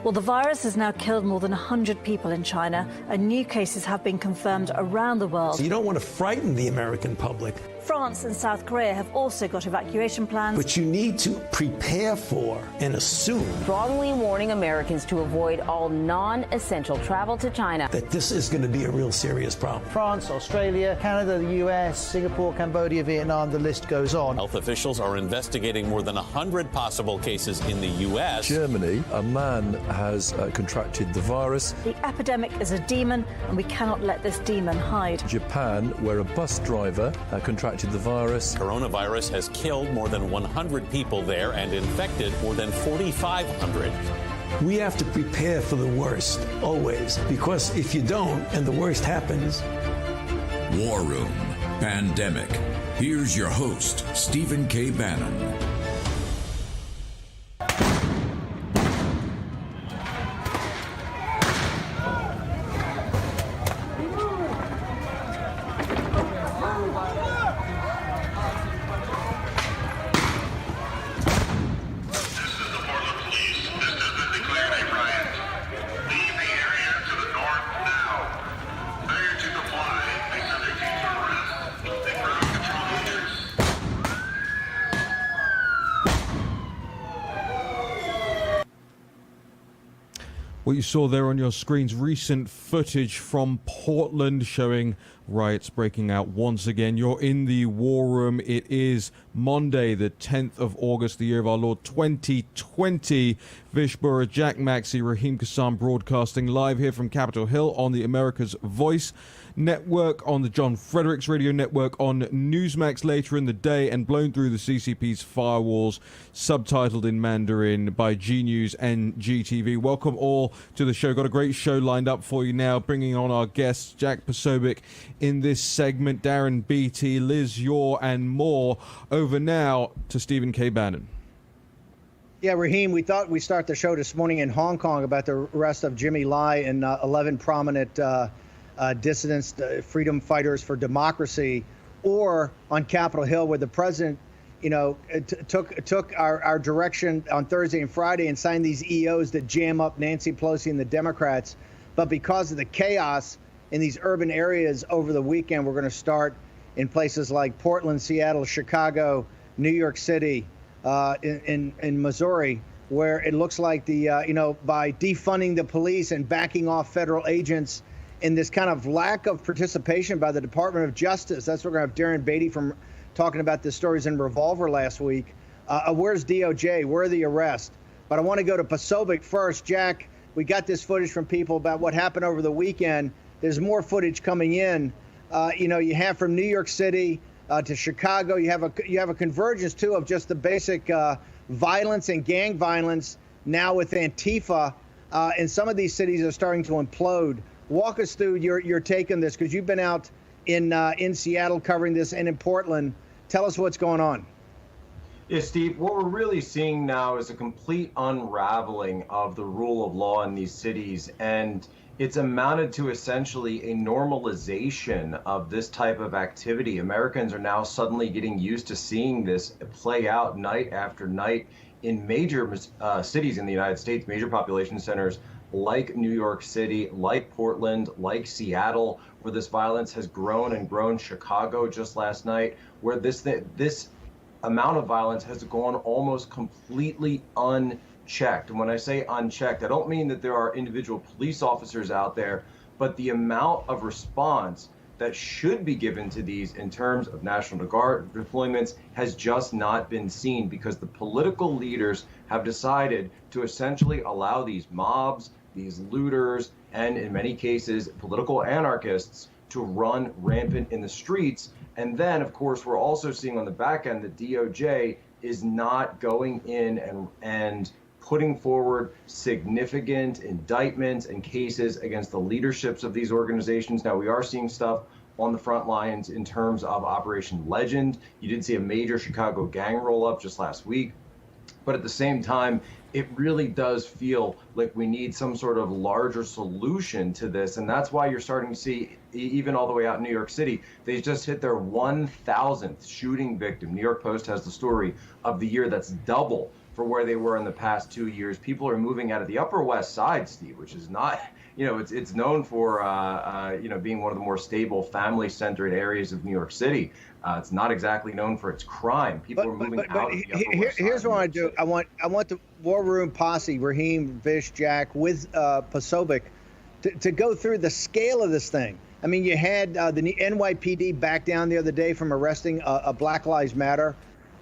Well, the virus has now killed more than 100 people in China, and new cases have been confirmed around the world. So you don't want to frighten the American public. France and South Korea have also got evacuation plans. But you need to prepare for and assume strongly warning Americans to avoid all non-essential travel to China. That this is going to be a real serious problem. France, Australia, Canada, the US, Singapore, Cambodia, Vietnam, the list goes on. Health officials are investigating more than 100 possible cases in the US. Germany, a man has contracted the virus. The epidemic is a demon, and we cannot let this demon hide. Japan, where a bus driver contracted the virus. Coronavirus has killed more than 100 people there and infected more than 4,500. We have to prepare for the worst, always, because if you don't and the worst happens. War Room Pandemic. Here's your host, Stephen K. Bannon. What you saw there on your screens, recent footage from Portland showing riots breaking out once again. You're in the war room. It is Monday, the 10th of August, the year of our Lord 2020. Vish Burra, Jack Maxey, Raheem Kassam broadcasting live here from Capitol Hill on the America's Voice Network, on the John Fredericks Radio Network, on Newsmax later in the day, and blown through the CCP's firewalls, subtitled in Mandarin by G News and GTV. Welcome all to the show. Got a great show lined up for you now, bringing on our guests, Jack Posobiec in this segment, Darren Beattie, Liz Yore, and more. Over now to Stephen K. Bannon. Yeah, Raheem, we thought we'd start the show this morning in Hong Kong about the arrest of Jimmy Lai and 11 prominent dissidents, freedom fighters for democracy, or on Capitol Hill where the president, took our direction on Thursday and Friday and signed these EOs that jam up Nancy Pelosi and the Democrats. But because of the chaos in these urban areas over the weekend, we're going to start in places like Portland, Seattle, Chicago, New York City, in Missouri, where it looks like by defunding the police and backing off federal agents in this kind of lack of participation by the Department of Justice. That's what we're going to have Darren Beattie from talking about the stories in Revolver last week. Where's DOJ? Where are the arrests? But I want to go to Posobiec first. Jack, we got this footage from people about what happened over the weekend. There's more footage coming in. You have from New York City to Chicago. You have a convergence too of just the basic violence and gang violence now with Antifa, and some of these cities are starting to implode. Walk us through your take on this, because you've been out in Seattle covering this and in Portland. Tell us what's going on. Yeah, Steve, what we're really seeing now is a complete unraveling of the rule of law in these cities, and it's amounted to essentially a normalization of this type of activity. Americans are now suddenly getting used to seeing this play out night after night in major cities in the United States, major population centers like New York City, like Portland, like Seattle, where this violence has grown and grown. Chicago just last night, where this amount of violence has gone almost completely unchecked. And when I say unchecked, I don't mean that there are individual police officers out there, but the amount of response that should be given to these in terms of National Guard deployments has just not been seen, because the political leaders have decided to essentially allow these mobs, these looters, and in many cases, political anarchists to run rampant in the streets. And then, of course, we're also seeing on the back end that DOJ is not going in and putting forward significant indictments and cases against the leaderships of these organizations. Now, we are seeing stuff on the front lines in terms of Operation Legend. You did see a major Chicago gang roll-up just last week. But at the same time, it really does feel like we need some sort of larger solution to this. And that's why you're starting to see, even all the way out in New York City, they just hit their 1,000th shooting victim. New York Post has the story of the year. That's double for where they were in the past 2 years. People are moving out of the Upper West Side, Steve, which is not, it's known for, being one of the more stable, family-centered areas of New York City. It's not exactly known for its crime. People are moving out of the Upper West Side. Here's what I do. I want the War Room posse, Raheem, Vish, Jack, with Posobiec, to go through the scale of this thing. I mean, you had the NYPD back down the other day from arresting a Black Lives Matter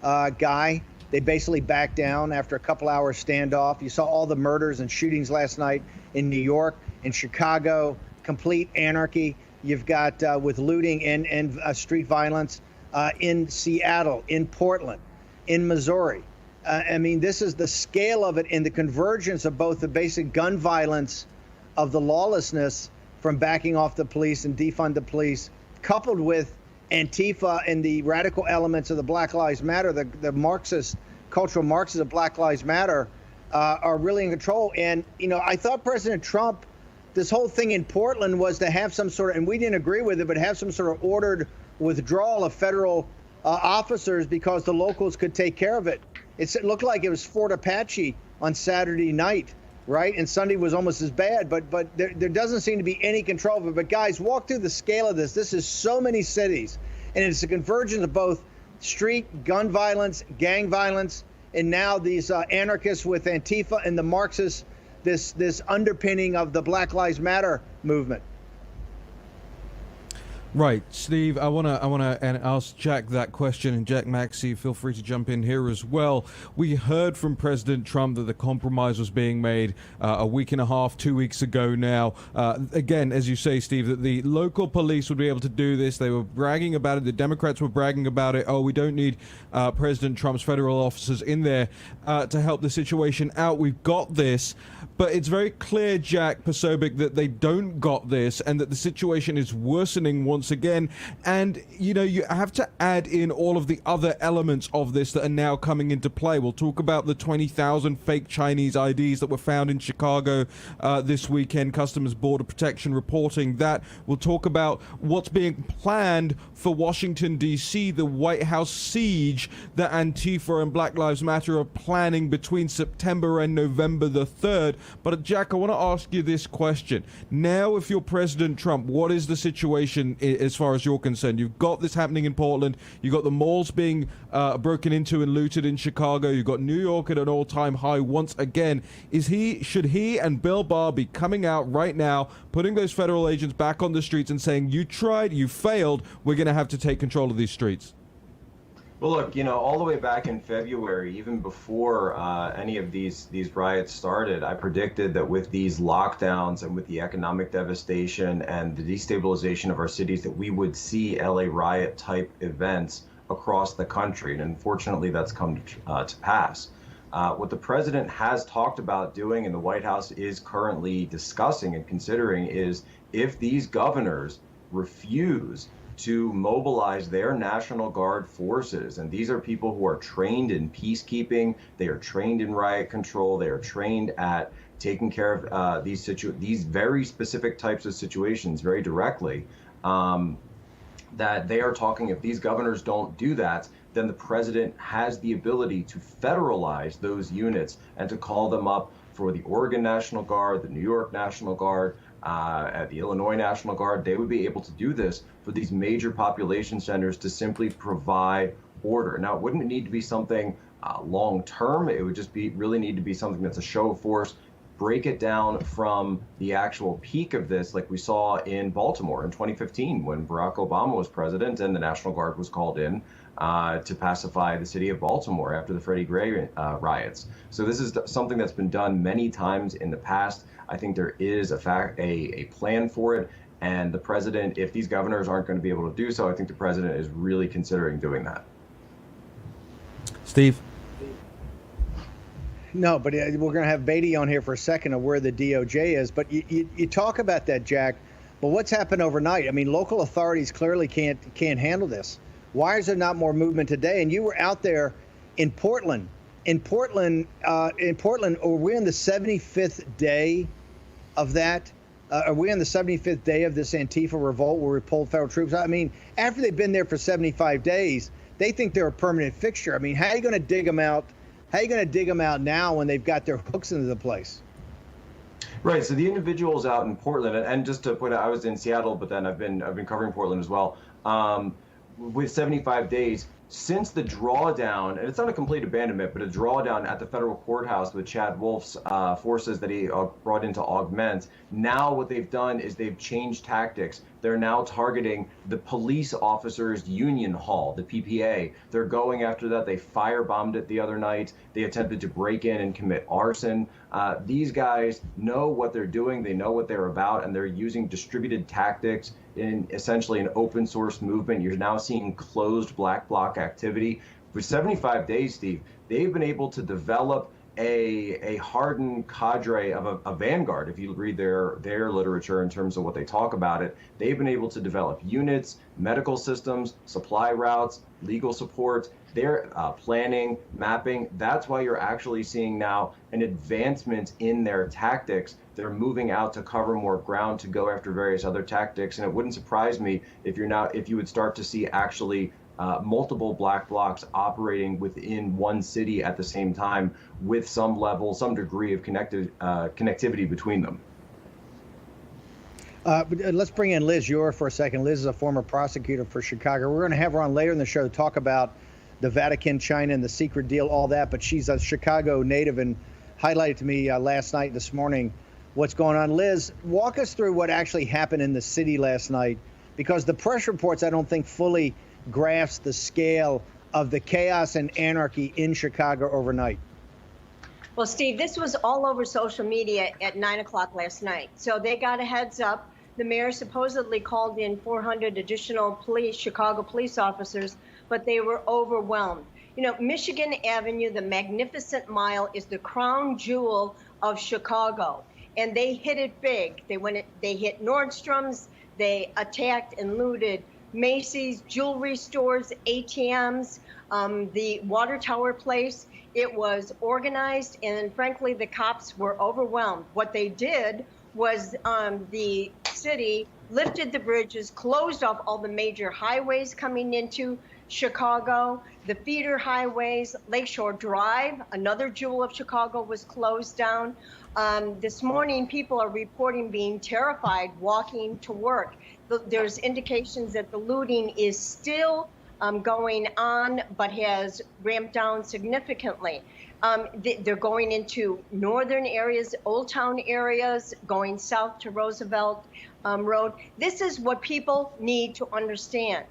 guy. They basically backed down after a couple hours standoff. You saw all the murders and shootings last night in New York, in Chicago, complete anarchy. You've got with looting and street violence in Seattle, in Portland, in Missouri. I mean, this is the scale of it and the convergence of both the basic gun violence of the lawlessness from backing off the police and defund the police, coupled with Antifa and the radical elements of the Black Lives Matter, the Marxist, cultural Marxists of Black Lives Matter are really in control. And, I thought President Trump, this whole thing in Portland was to have some sort of, and we didn't agree with it, but have some sort of ordered withdrawal of federal officers because the locals could take care of it. It looked like it was Fort Apache on Saturday night, right? And Sunday was almost as bad, but there doesn't seem to be any control of it. But guys, walk through the scale of this. This is so many cities, and it's a convergence of both street gun violence, gang violence, and now these anarchists with Antifa and the Marxists, this underpinning of the Black Lives Matter movement. Right, Steve, I wanna and ask Jack that question, and Jack Maxey, feel free to jump in here as well. We heard from President Trump that the compromise was being made a week and a half, 2 weeks ago now. Again, as you say, Steve, that the local police would be able to do this. They were bragging about it. The Democrats were bragging about it. Oh, we don't need President Trump's federal officers in there to help the situation out. We've got this. But it's very clear, Jack Posobiec, that they don't got this and that the situation is worsening once again. And, you have to add in all of the other elements of this that are now coming into play. We'll talk about the 20,000 fake Chinese IDs that were found in Chicago this weekend, Customs Border Protection reporting that. We'll talk about what's being planned for Washington, D.C., the White House siege that Antifa and Black Lives Matter are planning between September and November the 3rd. But Jack, I want to ask you this question. Now, if you're President Trump, what is the situation as far as you're concerned? You've got this happening in Portland. You've got the malls being broken into and looted in Chicago. You've got New York at an all-time high once again. Should he and Bill Barr be coming out right now, putting those federal agents back on the streets and saying, you tried, you failed, we're going to have to take control of these streets? Well, look, all the way back in February, even before any of these riots started, I predicted that with these lockdowns and with the economic devastation and the destabilization of our cities, that we would see LA riot type events across the country. And unfortunately, that's come to pass. What the president has talked about doing and the White House is currently discussing and considering is if these governors refuse to mobilize their National Guard forces. And these are people who are trained in peacekeeping. They are trained in riot control. They are trained at taking care of these very specific types of situations very directly. That they are talking, if these governors don't do that, then the president has the ability to federalize those units and to call them up for the Oregon National Guard, the New York National Guard, at the Illinois National Guard. They would be able to do this for these major population centers to simply provide order. Now, it wouldn't need to be something long term. It would just really need to be something that's a show of force. Break it down from the actual peak of this, like we saw in Baltimore in 2015 when Barack Obama was president and the National Guard was called in to pacify the city of Baltimore after the Freddie Gray riots. So this is something that's been done many times in the past. I think there is a plan for it. And the president, if these governors aren't going to be able to do so, I think the president is really considering doing that. Steve? No, but we're going to have Beatty on here for a second of where the DOJ is. But you talk about that, Jack. But what's happened overnight? I mean, local authorities clearly can't handle this. Why is there not more movement today? And you were out there in Portland. In Portland, are we in the 75th day of that? Are we on the 75th day of this Antifa revolt where we pulled federal troops? I mean, after they've been there for 75 days, they think they're a permanent fixture. I mean, how are you going to dig them out? How are you going to dig them out now when they've got their hooks into the place? Right. So the individuals out in Portland, and just to point out, I was in Seattle, but then I've been covering Portland as well. With 75 days since the drawdown, and it's not a complete abandonment, but a drawdown at the federal courthouse with Chad Wolf's forces that he brought in to augment. Now what they've done is they've changed tactics. They're now targeting the police officers' union hall, the PPA. They're going after that. They firebombed it the other night. They attempted to break in and commit arson. These guys know what they're doing. They know what they're about, and they're using distributed tactics in essentially an open source movement. You're now seeing closed black bloc activity. For 75 days, Steve, they've been able to develop a hardened cadre of a vanguard. If you read their literature in terms of what they talk about it, they've been able to develop units, medical systems, supply routes, legal support, their planning, mapping. That's why you're actually seeing now an advancement in their tactics. They're moving out to cover more ground to go after various other tactics. And it wouldn't surprise me if you would start to see actually multiple black blocs operating within one city at the same time with some degree of connectivity between them. Let's bring in Liz Ure for a second. Liz is a former prosecutor for Chicago. We're going to have her on later in the show to talk about the Vatican, China, and the secret deal, all that. But she's a Chicago native and highlighted to me last night and this morning what's going on. Liz, walk us through what actually happened in the city last night, because the press reports, I don't think, fully grasp the scale of the chaos and anarchy in Chicago overnight. Well, Steve, this was all over social media at 9 o'clock last night. So they got a heads up. The mayor supposedly called in 400 additional Chicago police officers, but they were overwhelmed. You know, Michigan Avenue, the Magnificent Mile, is the crown jewel of Chicago, and they hit it big. They hit Nordstrom's, they attacked and looted Macy's, jewelry stores, ATMs, the water tower place. It was organized, and frankly, the cops were overwhelmed. What they did was the city lifted the bridges, closed off all the major highways coming into Chicago, the feeder highways. Lakeshore Drive, another jewel of Chicago, was closed down. This morning, people are reporting being terrified walking to work. There's indications that the looting is still going on, but has ramped down significantly. They're going into northern areas, Old Town areas, going south to Roosevelt Road. This is what people need to understand.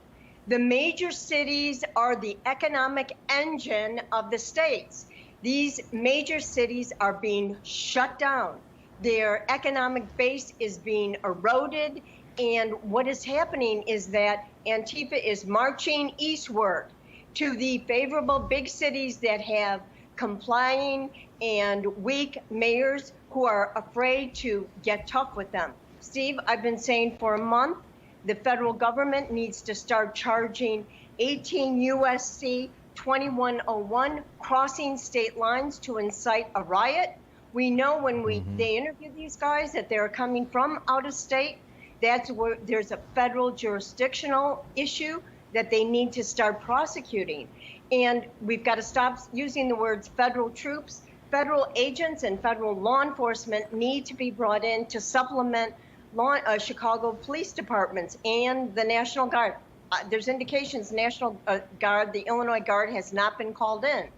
The major cities are the economic engine of the states. These major cities are being shut down. Their economic base is being eroded. And what is happening is that Antifa is marching eastward to the favorable big cities that have complying and weak mayors who are afraid to get tough with them. Steve, I've been saying for a month, the federal government needs to start charging 18 U.S.C. 2101, crossing state lines to incite a riot. We know when they interview these guys that they're coming from out of state. That's where there's a federal jurisdictional issue that they need to start prosecuting. And we've got to stop using the words federal troops. Federal agents and federal law enforcement need to be brought in to supplement Chicago police departments and the National Guard. There's indications National Guard, the Illinois Guard, has not been called in.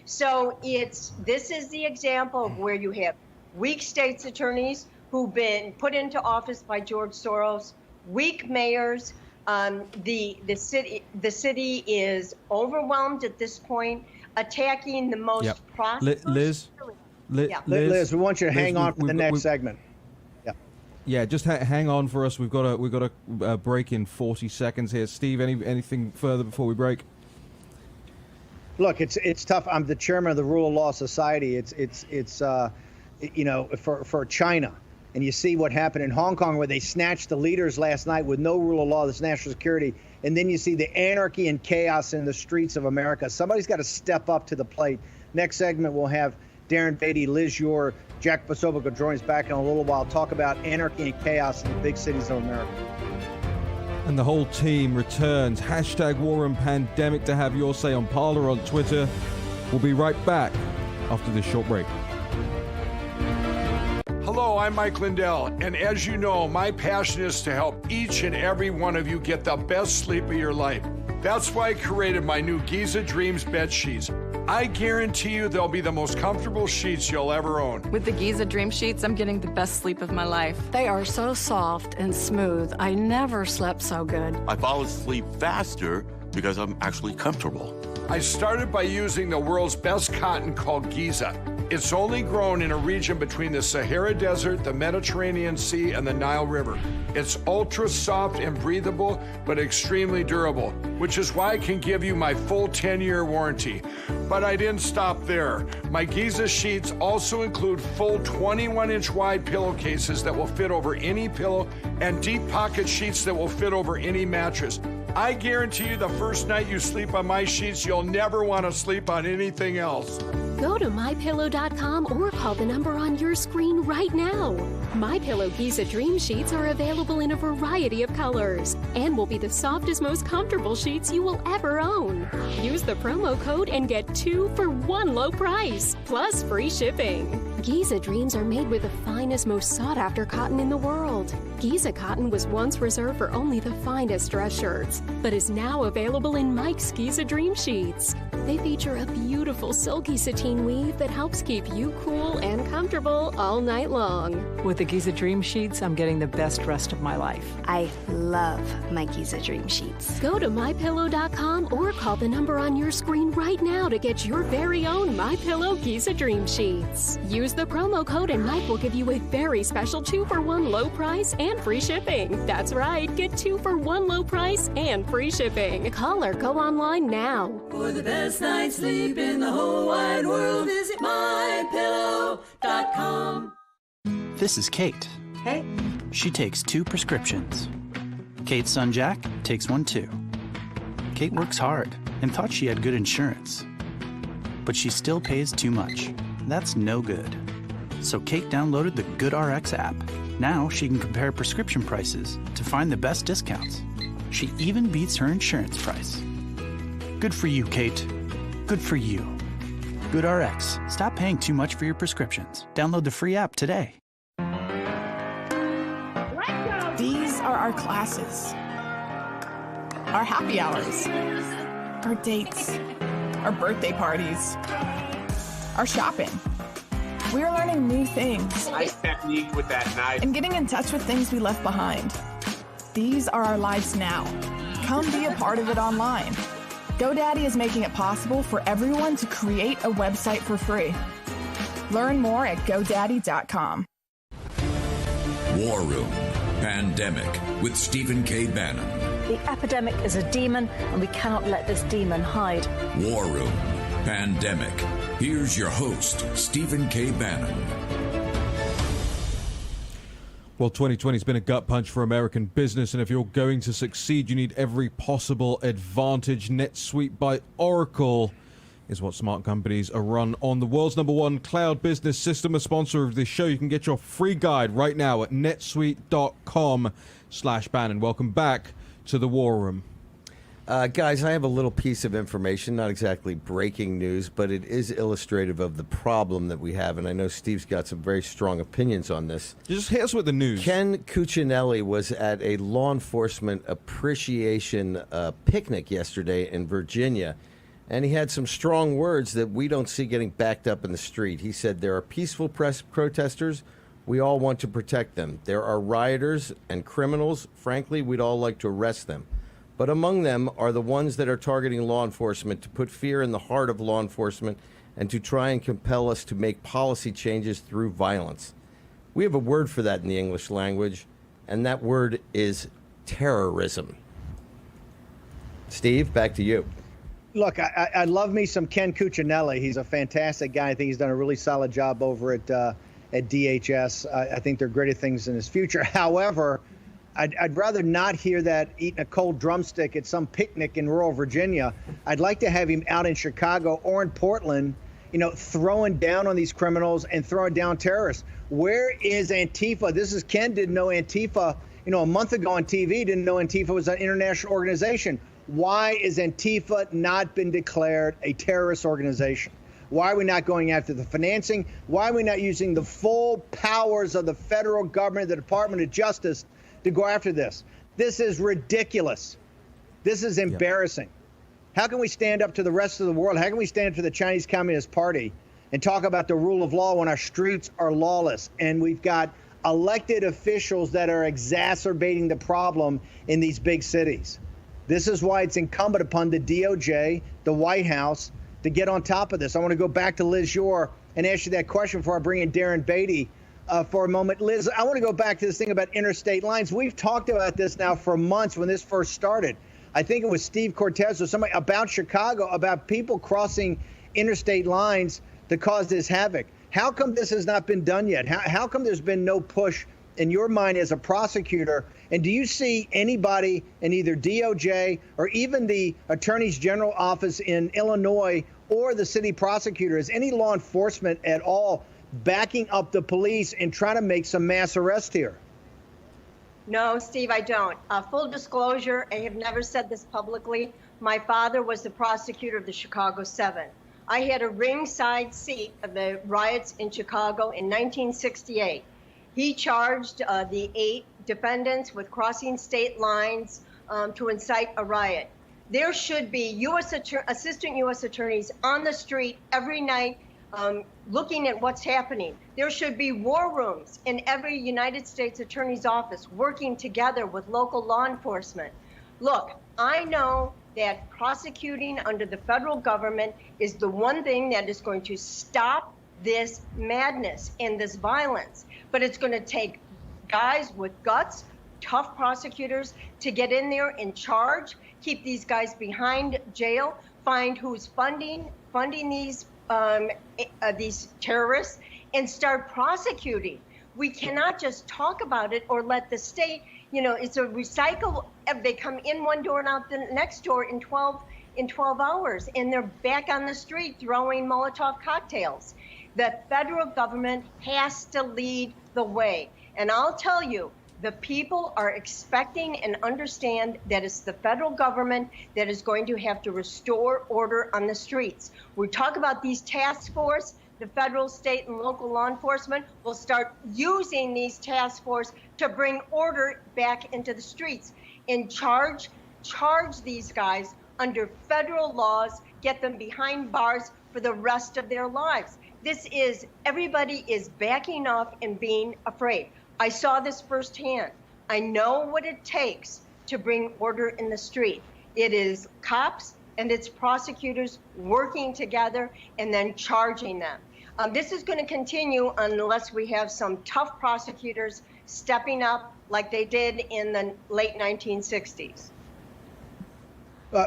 So this is the example of where you have weak states attorneys who've been put into office by George Soros, weak mayors. The city is overwhelmed at this point, attacking the most prosperous. Liz, we want you to hang on for the next segment. Yeah, just hang on for us. We've got a break in 40 seconds here. Steve, anything further before we break? Look, it's tough. I'm the chairman of the Rule of Law Society. It's you know, for China, and you see what happened in Hong Kong where they snatched the leaders last night with no rule of law, this national security, and then you see the anarchy and chaos in the streets of America. Somebody's got to step up to the plate. Next segment, we'll have Darren Beatty, Liz Ure, Jack Posobiec will join us back in a little while, talk about anarchy and chaos in the big cities of America. And the whole team returns. #WarRoomPandemic to have your say on Parler, on Twitter. We'll be right back after this short break. Hello, I'm Mike Lindell, and as you know, my passion is to help each and every one of you get the best sleep of your life. That's why I created my new Giza Dreams bed sheets. I guarantee you they'll be the most comfortable sheets you'll ever own. With the Giza Dream Sheets, I'm getting the best sleep of my life. They are so soft and smooth. I never slept so good. I fall asleep faster because I'm actually comfortable. I started by using the world's best cotton called Giza. It's only grown in a region between the Sahara Desert, the Mediterranean Sea, and the Nile River. It's ultra soft and breathable, but extremely durable, which is why I can give you my full 10-year warranty. But I didn't stop there. My Giza sheets also include full 21-inch wide pillowcases that will fit over any pillow and deep pocket sheets that will fit over any mattress. I guarantee you the first night you sleep on my sheets, you'll never want to sleep on anything else. Go to MyPillow.com or call the number on your screen right now. MyPillow Giza Dream Sheets are available in a variety of colors and will be the softest, most comfortable sheets you will ever own. Use the promo code and get 2 for 1 low price, plus free shipping. Giza Dreams are made with the finest, most sought-after cotton in the world. Giza cotton was once reserved for only the finest dress shirts, but is now available in Mike's Giza Dream Sheets. They feature a beautiful silky sateen weave that helps keep you cool and comfortable all night long. With the Giza Dream Sheets, I'm getting the best rest of my life. I love my Giza Dream Sheets. Go to MyPillow.com or call the number on your screen right now to get your very own MyPillow Giza Dream Sheets. Use the promo code and Mike will give you a very special 2 for 1 low price and free shipping. That's right, get 2 for 1 low price and free shipping. Call or go online now. For the best night's sleep in the whole wide world, visit MyPillow.com. This is Kate. Hey. She takes 2 prescriptions. Kate's son Jack takes 1 too. Kate works hard and thought she had good insurance. But she still pays too much. That's no good. So Kate downloaded the GoodRx app. Now she can compare prescription prices to find the best discounts. She even beats her insurance price. Good for you, Kate. Good for you. GoodRx. Stop paying too much for your prescriptions. Download the free app today. These are our classes, our happy hours, our dates, our birthday parties, our shopping. We're learning new things. Nice technique with that knife. And getting in touch with things we left behind. These are our lives now. Come be a part of it online. GoDaddy is making it possible for everyone to create a website for free. Learn more at GoDaddy.com. War Room Pandemic with Stephen K. Bannon. The epidemic is a demon, and we cannot let this demon hide. War Room Pandemic. Here's your host, Stephen K. Bannon. Well, 2020 has been a gut punch for American business, and if you're going to succeed, you need every possible advantage. NetSuite by Oracle is what smart companies are run on. The world's #1 cloud business system, a sponsor of this show. You can get your free guide right now at netsuite.com/Bannon. Welcome back to the War Room. Guys, I have a little piece of information, not exactly breaking news, but it is illustrative of the problem that we have, and I know Steve's got some very strong opinions on this. Just hit us with the news. Ken Cuccinelli was at a law enforcement appreciation picnic yesterday in Virginia, and he had some strong words that we don't see getting backed up in the street. He said, there are peaceful protesters. We all want to protect them. There are rioters and criminals. Frankly, we'd all like to arrest them. But among them are the ones that are targeting law enforcement to put fear in the heart of law enforcement and to try and compel us to make policy changes through violence. We have a word for that in the English language, and that word is terrorism. Steve, back to you. Look, I love me some Ken Cuccinelli. He's a fantastic guy. I think he's done a really solid job over at DHS. I think there are greater things in his future. However, I'd rather not hear that eating a cold drumstick at some picnic in rural Virginia. I'd like to have him out in Chicago or in Portland, throwing down on these criminals and throwing down terrorists. Where is Antifa? This is Ken didn't know Antifa, a month ago on TV, didn't know Antifa was an international organization. Why is Antifa not been declared a terrorist organization? Why are we not going after the financing? Why are we not using the full powers of the federal government, the Department of Justice, to go after this? This is ridiculous. This is embarrassing. How can we stand up to the rest of the world? How can we stand up to the Chinese Communist Party and talk about the rule of law when our streets are lawless and we've got elected officials that are exacerbating the problem in these big cities? This is why it's incumbent upon the DOJ, the White House, to get on top of this. I want to go back to Liz Yore and ask you that question before I bring in Darren Beatty for a moment. Liz, I want to go back to this thing about interstate lines. We've talked about this now for months when this first started. I think it was Steve Cortez or somebody about Chicago, about people crossing interstate lines to cause this havoc. How come this has not been done yet? How come there's been no push in your mind as a prosecutor? And do you see anybody in either DOJ or even the Attorney's General office in Illinois or the city prosecutor, is any law enforcement at all backing up the police and trying to make some mass arrests here? No, Steve, I don't. Full disclosure, I have never said this publicly. My father was the prosecutor of the Chicago 7. I had a ringside seat of the riots in Chicago in 1968. He charged the 8 defendants with crossing state lines to incite a riot. There should be assistant U.S. attorneys on the street every night looking at what's happening. There should be war rooms in every United States attorney's office working together with local law enforcement. Look, I know that prosecuting under the federal government is the one thing that is going to stop this madness and this violence. But it's going to take guys with guts, tough prosecutors to get in there and charge, keep these guys behind jail, find who's funding these terrorists, and start prosecuting. We cannot just talk about it or let the state, it's a recycle. They come in one door and out the next door in 12 hours, and they're back on the street throwing Molotov cocktails. The federal government has to lead the way. And I'll tell you, the people are expecting and understand that it's the federal government that is going to have to restore order on the streets. We talk about these task force. The federal, state, and local law enforcement will start using these task force to bring order back into the streets and charge these guys under federal laws, get them behind bars for the rest of their lives. Everybody is backing off and being afraid. I saw this firsthand. I know what it takes to bring order in the street. It is cops and it's prosecutors working together and then charging them. This is going to continue unless we have some tough prosecutors stepping up like they did in the late 1960s.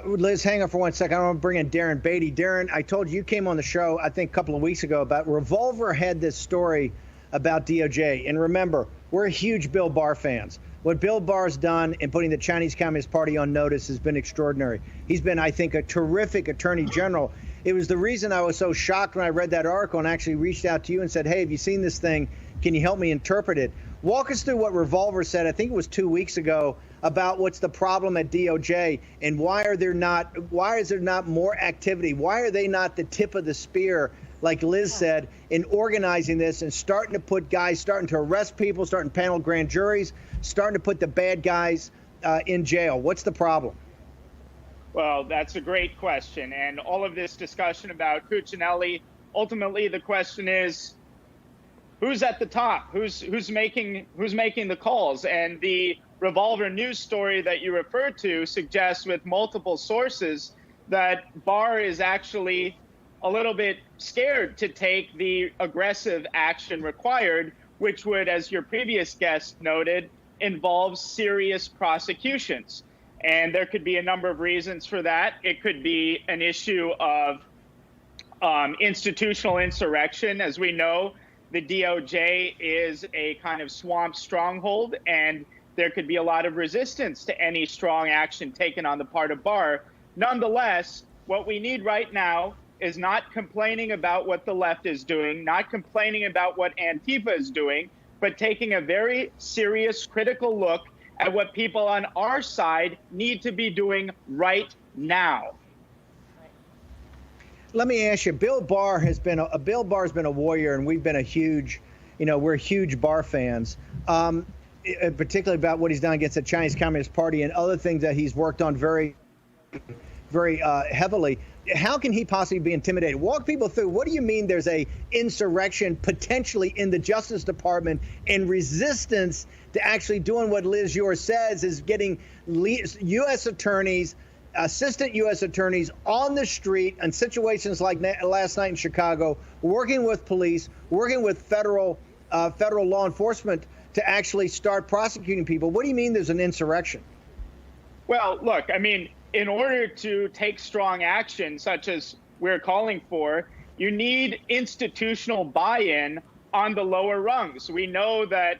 Liz, hang on for 1 second. I want to bring in Darren Beatty. Darren, I told you came on the show, I think, a couple of weeks ago about Revolver had this story about DOJ. And remember, we're huge Bill Barr fans. What Bill Barr's done in putting the Chinese Communist Party on notice has been extraordinary. He's been, I think, a terrific attorney general. It was the reason I was so shocked when I read that article and actually reached out to you and said, hey, have you seen this thing? Can you help me interpret it? Walk us through what Revolver said, I think it was 2 weeks ago, about what's the problem at DOJ and why is there not more activity? Why are they not the tip of the spear, like Liz said, in organizing this and starting to put guys, starting to arrest people, starting to panel grand juries, starting to put the bad guys in jail? What's the problem? Well, that's a great question. And all of this discussion about Cuccinelli, ultimately the question is, who's at the top? Who's making the calls? And the Revolver news story that you referred to suggests with multiple sources that Barr is actually a little bit scared to take the aggressive action required, which would, as your previous guest noted, involve serious prosecutions. And there could be a number of reasons for that. It could be an issue of institutional insurrection. As we know, the DOJ is a kind of swamp stronghold, and there could be a lot of resistance to any strong action taken on the part of Barr. Nonetheless, what we need right now is not complaining about what the left is doing, not complaining about what Antifa is doing, but taking a very serious, critical look at what people on our side need to be doing right now. let me ask you. Bill Barr has been a warrior, and we've been a huge, we're huge Barr fans. Particularly about what he's done against the Chinese Communist Party and other things that he's worked on very, very heavily. How can he possibly be intimidated? Walk people through. What do you mean there's a insurrection potentially in the Justice Department and resistance to actually doing what Liz Yore says is getting U.S. attorneys, assistant U.S. attorneys on the street in situations like last night in Chicago, working with police, working with federal law enforcement to actually start prosecuting people? What do you mean there's an insurrection? Well, look, I mean, in order to take strong action, such as we're calling for, you need institutional buy-in on the lower rungs. We know that,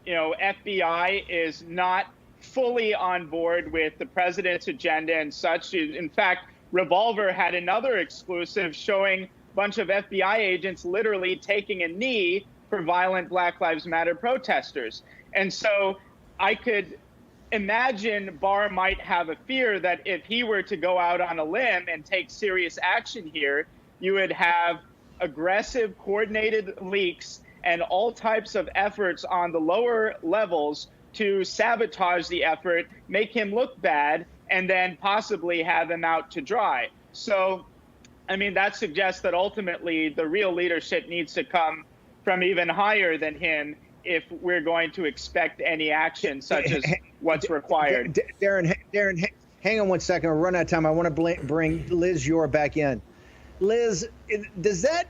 FBI is not fully on board with the president's agenda and such. In fact, Revolver had another exclusive showing a bunch of FBI agents literally taking a knee for violent Black Lives Matter protesters. And so I could imagine Barr might have a fear that if he were to go out on a limb and take serious action here, you would have aggressive coordinated leaks and all types of efforts on the lower levels to sabotage the effort, make him look bad, and then possibly have him out to dry. So, I mean, that suggests that ultimately the real leadership needs to come from even higher than him if we're going to expect any action such as what's required. Darren, hang on one second. We'll run out of time. I want to bring Liz Yore back in. Liz, does that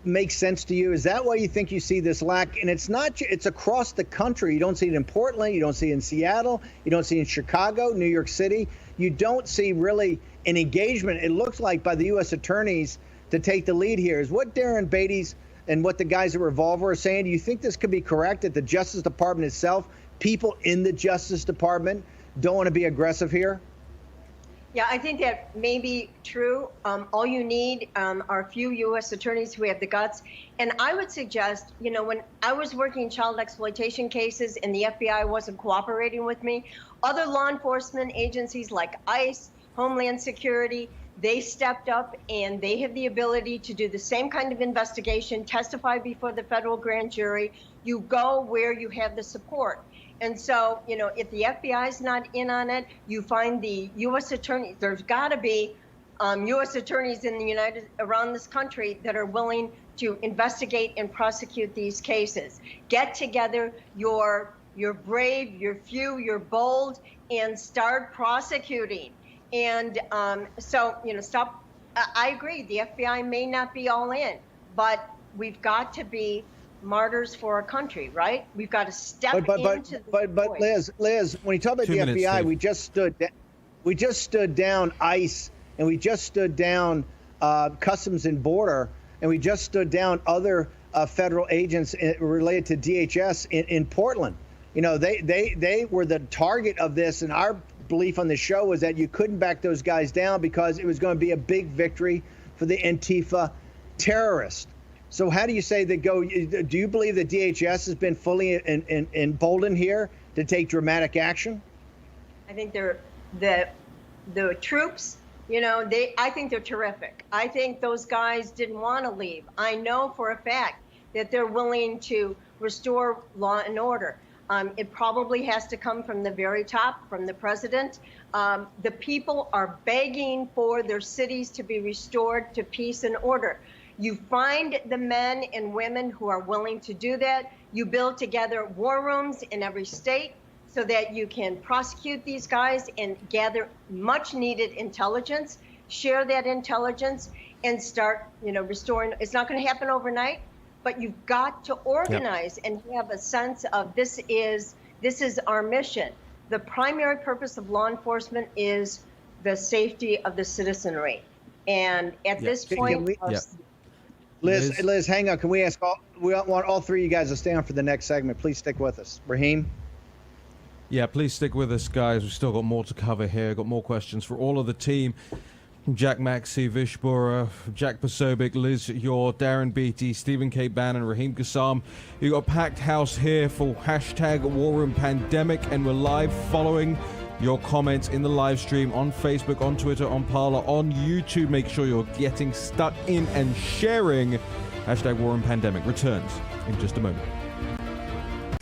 make sense to you? Is that why you think you see this lack? And it's across the country. You don't see it in Portland. You don't see it in Seattle. You don't see it in Chicago, New York City. You don't see really an engagement, it looks like, by the U.S. attorneys to take the lead here. Is what Darren Beatty's and what the guys at Revolver are saying, do you think this could be correct at the Justice Department itself? People in the Justice Department don't want to be aggressive here? Yeah, I think that may be true. All you need are a few U.S. attorneys who have the guts. And I would suggest, when I was working child exploitation cases and the FBI wasn't cooperating with me, other law enforcement agencies like ICE, Homeland Security, they stepped up and they have the ability to do the same kind of investigation, testify before the federal grand jury. You go where you have the support. And so, if the FBI is not in on it, you find the U.S. attorneys. There's got to be U.S. attorneys around this country that are willing to investigate and prosecute these cases. Get together, you're brave, you're few, you're bold, and start prosecuting. And stop. I agree. The FBI may not be all in, but we've got to be martyrs for our country, right? We've got to step into the But Liz, when you talk about the FBI, we just stood down ICE, and we just stood down Customs and Border, and we just stood down other federal agents related to DHS in Portland. They were the target of this, and our belief on the show was that you couldn't back those guys down because it was going to be a big victory for the Antifa terrorists. So how do you say that go? Do you believe that DHS has been fully emboldened here to take dramatic action? I think the troops, I think they're terrific. I think those guys didn't want to leave. I know for a fact that they're willing to restore law and order. It probably has to come from the very top, from the president. The people are begging for their cities to be restored to peace and order. You find the men and women who are willing to do that. You build together war rooms in every state so that you can prosecute these guys and gather much needed intelligence, share that intelligence, and start, restoring. It's not going to happen overnight, but you've got to organize and have a sense of this is our mission. The primary purpose of law enforcement is the safety of the citizenry. And at this point, Liz, hang on. Can we ask we want all three of you guys to stay on for the next segment. Please stick with us. Raheem? Yeah, please stick with us, guys. We've still got more to cover here. Got more questions for all of the team. Jack Maxey, Vish Bora, Jack Posobiec, Liz Yore, Darren Beatty, Stephen K. Bannon, Raheem Kassam. You got a packed house here for #WarRoomPandemic, and we're live following your comments in the live stream on Facebook, on Twitter, on Parler, on YouTube. Make sure you're getting stuck in and sharing. Hashtag War and Pandemic returns in just a moment.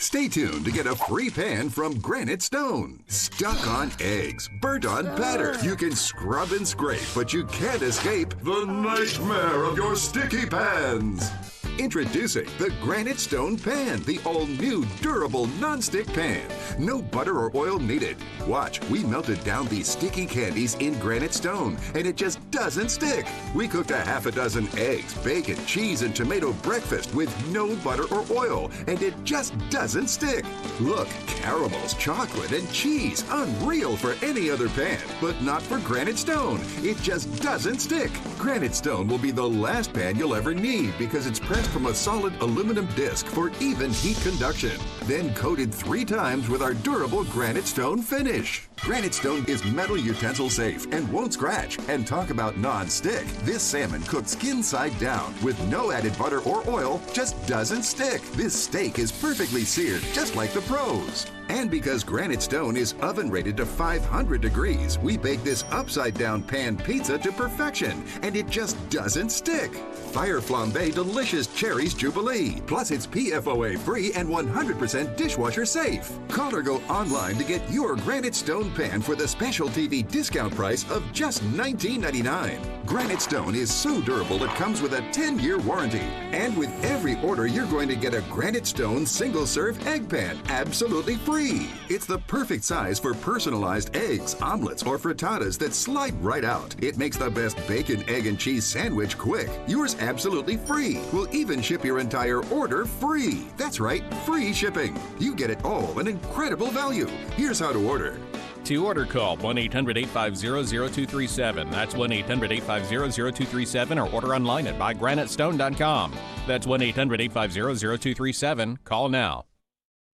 Stay tuned to get a free pan from Granite Stone. Stuck on eggs, burnt on batter. You can scrub and scrape, but you can't escape the nightmare of your sticky pans. Introducing the Granite Stone Pan, the all-new durable non-stick pan. No butter or oil needed. Watch, we melted down these sticky candies in Granite Stone, and it just doesn't stick. We cooked a half a dozen eggs, bacon, cheese, and tomato breakfast with no butter or oil, and it just doesn't stick. Look, caramels, chocolate, and cheese. Unreal for any other pan, but not for Granite Stone. It just doesn't stick. Granite Stone will be the last pan you'll ever need because it's pressed from a solid aluminum disc for even heat conduction, then coated 3 times with our durable Granite Stone finish. Granite Stone is metal utensil safe and won't scratch. And talk about non-stick. This salmon cooked skin side down with no added butter or oil just doesn't stick. This steak is perfectly seared just like the pros. And because Granite Stone is oven rated to 500 degrees, we bake this upside down pan pizza to perfection, and it just doesn't stick. Fire Flambe Delicious Cherries Jubilee. Plus it's PFOA free and 100% dishwasher safe. Call or go online to get your Granite Stone pan for the special TV discount price of just $19.99. Granite Stone is so durable it comes with a 10-year warranty. And with every order, you're going to get a Granite Stone single-serve egg pan absolutely free. It's the perfect size for personalized eggs, omelets, or frittatas that slide right out. It makes the best bacon, egg, and cheese sandwich quick. Yours absolutely free. We'll even ship your entire order free. That's right, free shipping. You get it all, an incredible value. Here's how to order. To order, call 1-800-850-0237. That's 1-800-850-0237, or order online at buygranitestone.com. That's 1-800-850-0237. Call now.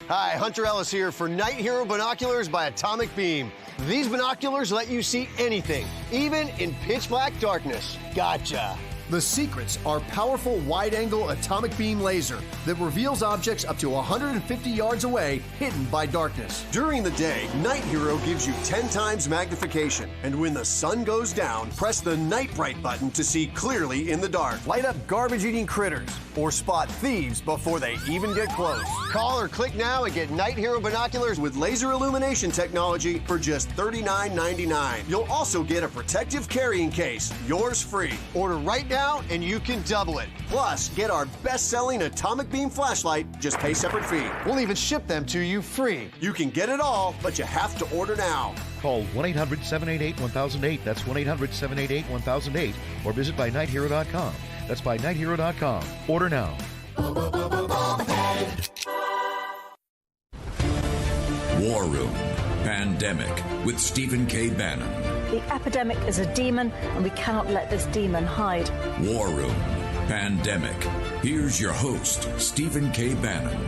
Hi, Hunter Ellis here for Night Hero Binoculars by Atomic Beam. These binoculars let you see anything, even in pitch black darkness. Gotcha. The secrets are powerful wide-angle atomic beam laser that reveals objects up to 150 yards away, hidden by darkness. During the day, Night Hero gives you 10 times magnification, and when the sun goes down, press the Night Bright button to see clearly in the dark. Light up garbage-eating critters, or spot thieves before they even get close. Call or click now and get Night Hero binoculars with laser illumination technology for just $39.99. You'll also get a protective carrying case, yours free. Order right now and you can double it. Plus, get our best-selling atomic beam flashlight, just pay separate fee. We'll even ship them to you free. You can get it all, but you have to order now. Call 1-800-788-1008. That's 1-800-788-1008. Or visit BuyNightHero.com. That's BuyNightHero.com. Order now. War Room Pandemic with Stephen K. Bannon. The epidemic is a demon, and we cannot let this demon hide. War Room Pandemic. Here's your host, Stephen K. Bannon.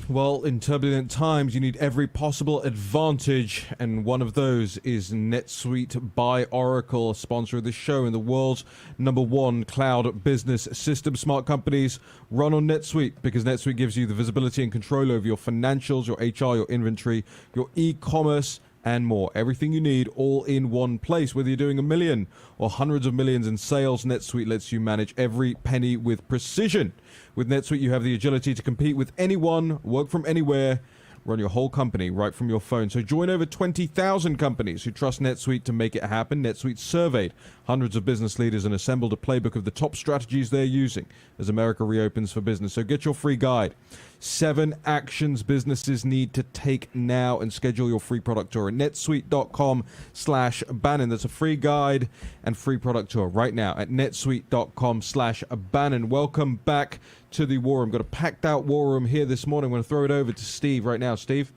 Well, in turbulent times, you need every possible advantage, and one of those is NetSuite by Oracle, a sponsor of the show and the world's #1 cloud business system. Smart companies run on NetSuite because NetSuite gives you the visibility and control over your financials, your HR, your inventory, your e-commerce, and more. Everything you need all in one place. Whether you're doing $1 million or hundreds of millions in sales, NetSuite lets you manage every penny with precision. With NetSuite, you have the agility to compete with anyone, work from anywhere, run your whole company right from your phone. So join over 20,000 companies who trust NetSuite to make it happen. NetSuite surveyed hundreds of business leaders and assembled a playbook of the top strategies they're using as America reopens for business. So get your free guide. 7 actions businesses need to take now, and schedule your free product tour at netsuite.com/Bannon. That's a free guide and free product tour right now at netsuite.com/Bannon. Welcome back to the War Room. Got a packed out War Room here this morning. I'm going to throw it over to Steve right now. Steve?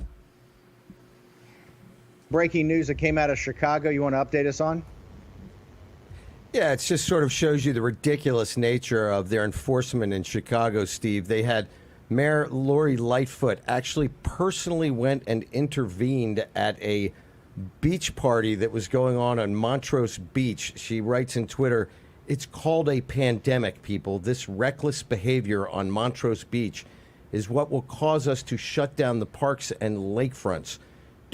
Breaking news that came out of Chicago you want to update us on? Yeah, it just sort of shows you the ridiculous nature of their enforcement in Chicago, Steve. They had Mayor Lori Lightfoot actually personally went and intervened at a beach party that was going on Montrose Beach. She writes in Twitter, "It's called a pandemic, people. This reckless behavior on Montrose Beach is what will cause us to shut down the parks and lakefronts.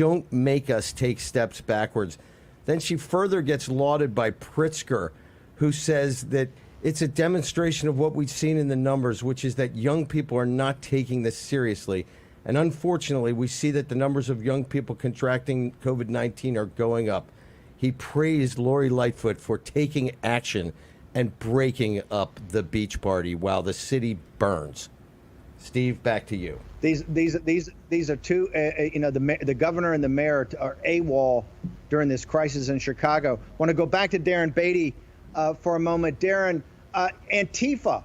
don't make us take steps backwards. Then she further gets lauded by Pritzker, who says that it's a demonstration of what we've seen in the numbers, which is that young people are not taking this seriously. And unfortunately, we see that the numbers of young people contracting COVID-19 are going up. He praised Lori Lightfoot for taking action and breaking up the beach party while the city burns. Steve, back to you. These are two. The governor and the mayor are AWOL during this crisis in Chicago. I want to go back to Darren Beatty for a moment. Darren, Antifa.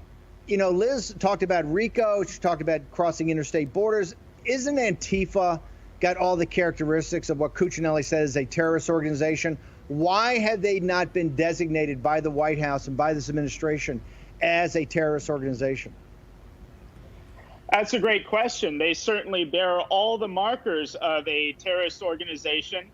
Liz talked about RICO. She talked about crossing interstate borders. Isn't Antifa got all the characteristics of what Cuccinelli says is a terrorist organization? Why have they not been designated by the White House and by this administration as a terrorist organization? That's a great question. They certainly bear all the markers of a terrorist organization.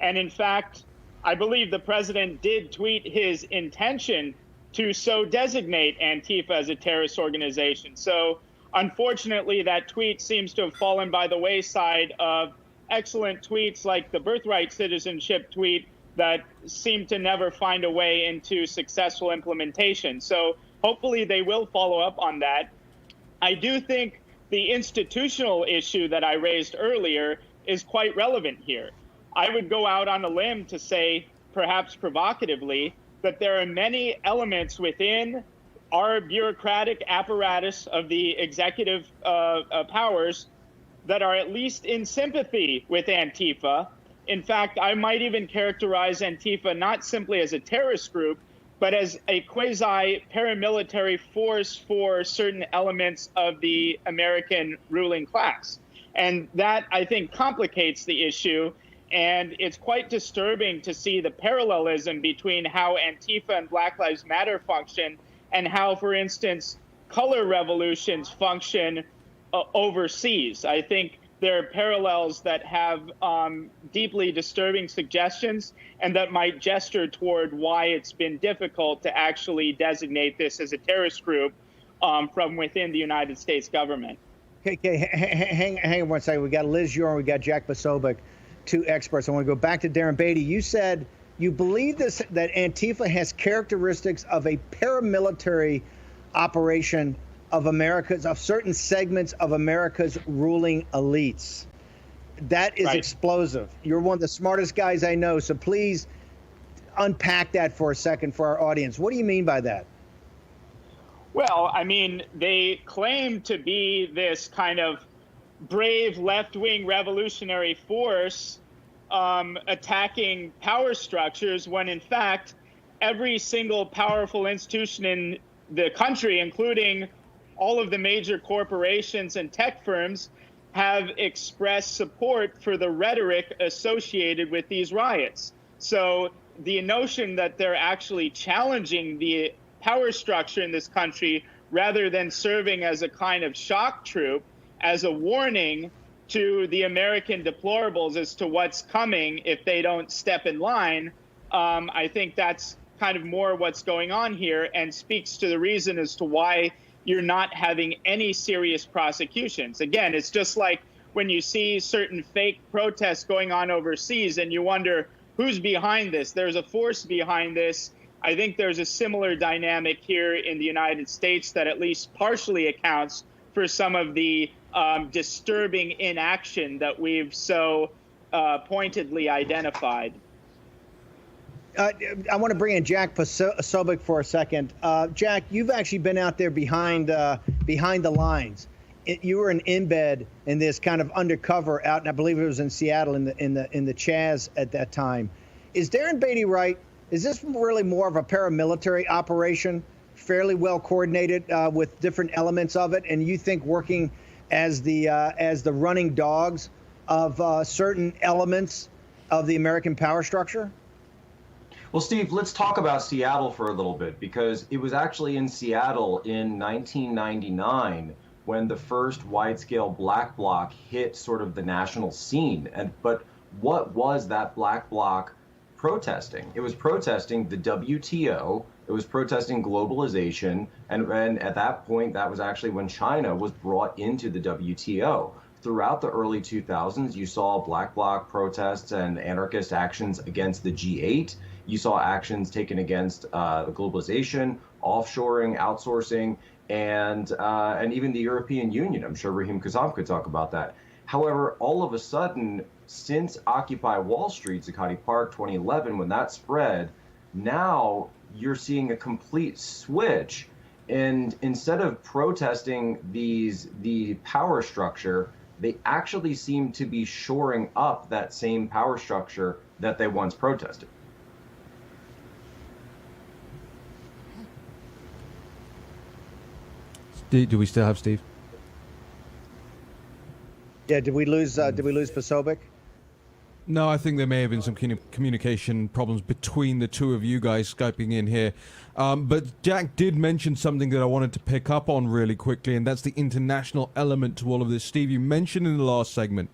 And in fact, I believe the president did tweet his intention to so designate Antifa as a terrorist organization. So unfortunately, that tweet seems to have fallen by the wayside of excellent tweets like the birthright citizenship tweet that seem to never find a way into successful implementation. So hopefully they will follow up on that. I do think the institutional issue that I raised earlier is quite relevant here. I would go out on a limb to say, perhaps provocatively, that there are many elements within our bureaucratic apparatus of the executive powers that are at least in sympathy with Antifa. In fact, I might even characterize Antifa not simply as a terrorist group, but as a quasi-paramilitary force for certain elements of the American ruling class. And that, I think, complicates the issue. And it's quite disturbing to see the parallelism between how Antifa and Black Lives Matter function and how, for instance, color revolutions function overseas. I think there are parallels that have deeply disturbing suggestions and that might gesture toward why it's been difficult to actually designate this as a terrorist group from within the United States government. Okay, hang on one second. We got Liz Ure, we got Jack Posobiec, two experts. I want to go back to Darren Beatty. You said you believe that Antifa has characteristics of a paramilitary operation of certain segments of America's ruling elites. That is explosive. You're one of the smartest guys I know, so please unpack that for a second for our audience. What do you mean by that? Well, I mean, they claim to be this kind of brave left-wing revolutionary force attacking power structures when, in fact, every single powerful institution in the country, including all of the major corporations and tech firms, have expressed support for the rhetoric associated with these riots. So the notion that they're actually challenging the power structure in this country rather than serving as a kind of shock troop, as a warning to the American deplorables as to what's coming if they don't step in line, I think that's kind of more what's going on here and speaks to the reason as to why you're not having any serious prosecutions. Again, it's just like when you see certain fake protests going on overseas and you wonder who's behind this. There's a force behind this. I think there's a similar dynamic here in the United States that at least partially accounts for some of the disturbing inaction that we've so pointedly identified. I want to bring in Jack Posobiec for a second. Jack, you've actually been out there behind the lines. You were in embed in this kind of undercover out, and I believe it was in Seattle in the Chaz at that time. Is Darren Beatty right? Is this really more of a paramilitary operation, fairly well coordinated with different elements of it, and you think working as the running dogs of certain elements of the American power structure? Well, Steve, let's talk about Seattle for a little bit, because it was actually in Seattle in 1999 when the first wide-scale black bloc hit sort of the national scene. But what was that black bloc protesting? It was protesting the WTO. It was protesting globalization. And at that point, that was actually when China was brought into the WTO. throughout the early 2000s, you saw Black Bloc protests and anarchist actions against the G8. You saw actions taken against globalization, offshoring, outsourcing, and even the European Union. I'm sure Raheem Kassam could talk about that. However, all of a sudden, since Occupy Wall Street, Zuccotti Park 2011, when that spread, now you're seeing a complete switch. And instead of protesting the power structure, they actually seem to be shoring up that same power structure that they once protested. Do we still have Steve? Yeah, did we lose Posobiec? No, I think there may have been some communication problems between the two of you guys Skyping in here. But Jack did mention something that I wanted to pick up on really quickly, and that's the international element to all of this. Steve, you mentioned in the last segment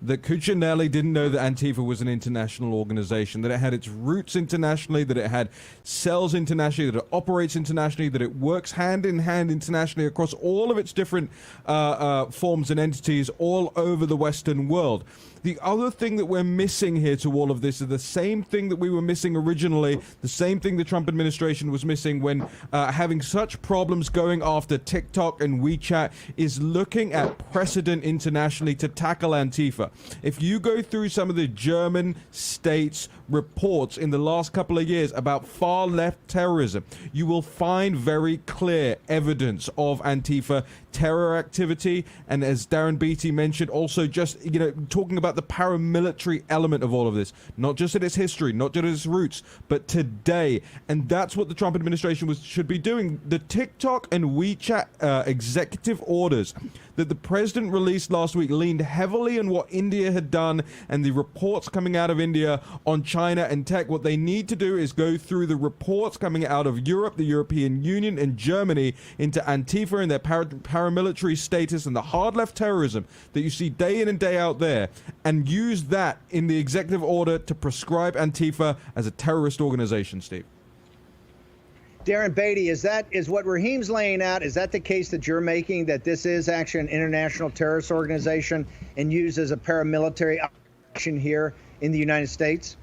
that Cuccinelli didn't know that Antifa was an international organization, that it had its roots internationally, that it had cells internationally, that it operates internationally, that it works hand in hand internationally across all of its different forms and entities all over the Western world. The other thing that we're missing here to all of this is the same thing that we were missing originally, the same thing the Trump administration was missing when having such problems going after TikTok and WeChat, is looking at precedent internationally to tackle Antifa. If you go through some of the German states' reports in the last couple of years about far left terrorism, you will find very clear evidence of Antifa terror activity, and as Darren Beatty mentioned, also just talking about the paramilitary element of all of this, not just in its history, not just its roots, but today. And that's what the Trump administration should be doing. The TikTok and WeChat executive orders that the president released last week leaned heavily on what India had done and the reports coming out of India on China and tech. What they need to do is go through the reports coming out of Europe, the European Union, and Germany into Antifa and their paramilitary status and the hard left terrorism that you see day in and day out there, and use that in the executive order to prescribe Antifa as a terrorist organization, Steve. Darren Beatty, is what Raheem's laying out, is that the case that you're making, that this is actually an international terrorist organization and used as a paramilitary action here in the United States?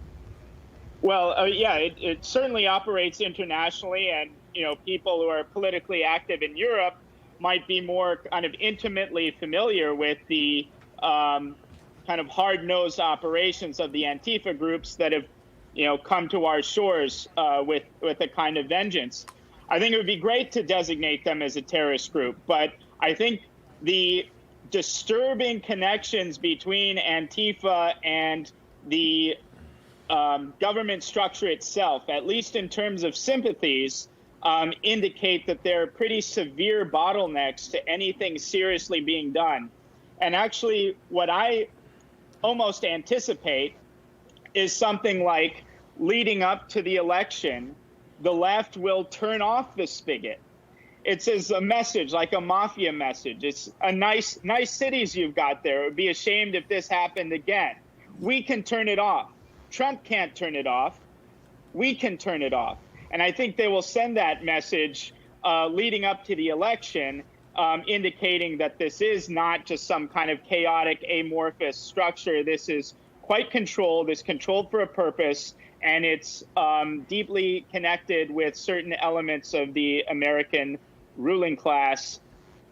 Well, yeah, it certainly operates internationally, and people who are politically active in Europe might be more kind of intimately familiar with the kind of hard-nosed operations of the Antifa groups that have come to our shores with a kind of vengeance. I think it would be great to designate them as a terrorist group, but I think the disturbing connections between Antifa and the government structure itself, at least in terms of sympathies, indicate that there are pretty severe bottlenecks to anything seriously being done. And actually, what I almost anticipate is something like, leading up to the election, the left will turn off the spigot. It's as a message, like a mafia message. It's a nice cities you've got there. It would be a shame if this happened again. We can turn it off. Trump can't turn it off. We can turn it off. And I think they will send that message leading up to the election, indicating that this is not just some kind of chaotic, amorphous structure. This is quite controlled. It's controlled for a purpose, and it's deeply connected with certain elements of the American ruling class,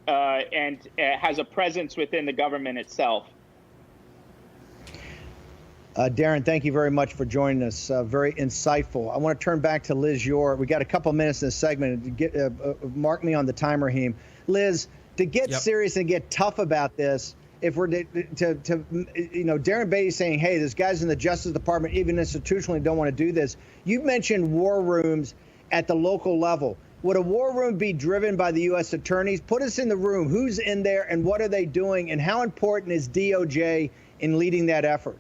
and has a presence within the government itself. Darren, thank you very much for joining us. Very insightful. I want to turn back to Liz Yore. We got a couple minutes in this segment. Mark me on the time, Raheem. Liz, to get serious and get tough about this, if we're Darren Beatty saying, hey, there's guys in the Justice Department, even institutionally, don't want to do this. You mentioned war rooms at the local level. Would a war room be driven by the U.S. attorneys? Put us in the room. Who's in there and what are they doing? And how important is DOJ in leading that effort?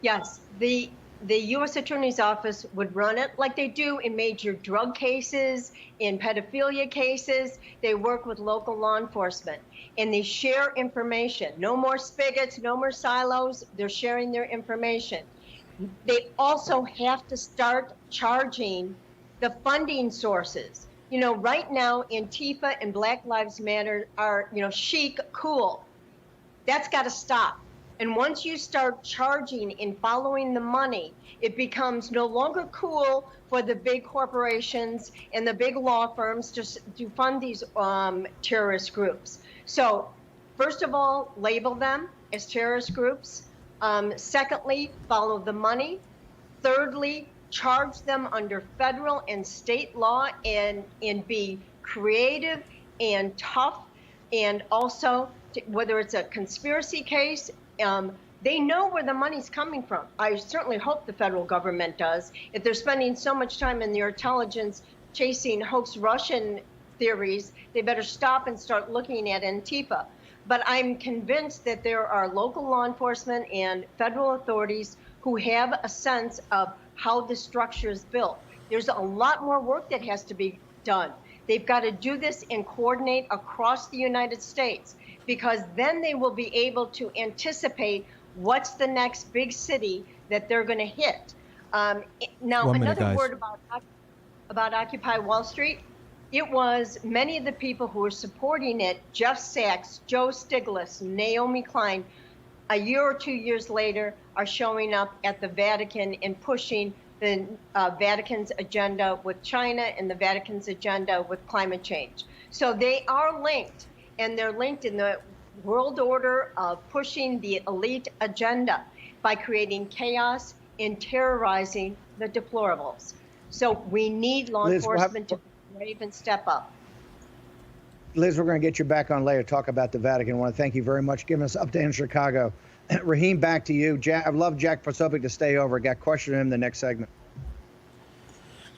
Yes, the U.S. Attorney's Office would run it like they do in major drug cases, in pedophilia cases. They work with local law enforcement, and they share information. No more spigots, no more silos. They're sharing their information. They also have to start charging the funding sources. Right now, Antifa and Black Lives Matter are, chic, cool. That's got to stop. And once you start charging and following the money, it becomes no longer cool for the big corporations and the big law firms to fund these terrorist groups. So, first of all, label them as terrorist groups. Secondly, follow the money. Thirdly, charge them under federal and state law and be creative and tough. And also, whether it's a conspiracy case, they know where the money's coming from. I certainly hope the federal government does. If they're spending so much time in their intelligence chasing hoax Russian theories, they better stop and start looking at Antifa. But I'm convinced that there are local law enforcement and federal authorities who have a sense of how the structure is built. There's a lot more work that has to be done. They've got to do this and coordinate across the United States, because then they will be able to anticipate what's the next big city that they're going to hit. Now, another word about Occupy Wall Street. It was many of the people who were supporting it, Jeff Sachs, Joe Stiglitz, Naomi Klein, a year or 2 years later are showing up at the Vatican and pushing the Vatican's agenda with China and the Vatican's agenda with climate change. So they are linked, and they're linked in the world order of pushing the elite agenda by creating chaos and terrorizing the deplorables. So we need law enforcement to be brave and step up. Liz, we're going to get you back on later to talk about the Vatican. I want to thank you very much for giving us an update in Chicago. Raheem, back to you. I'd love Jack Posobiec to stay over. Got a question to him in the next segment.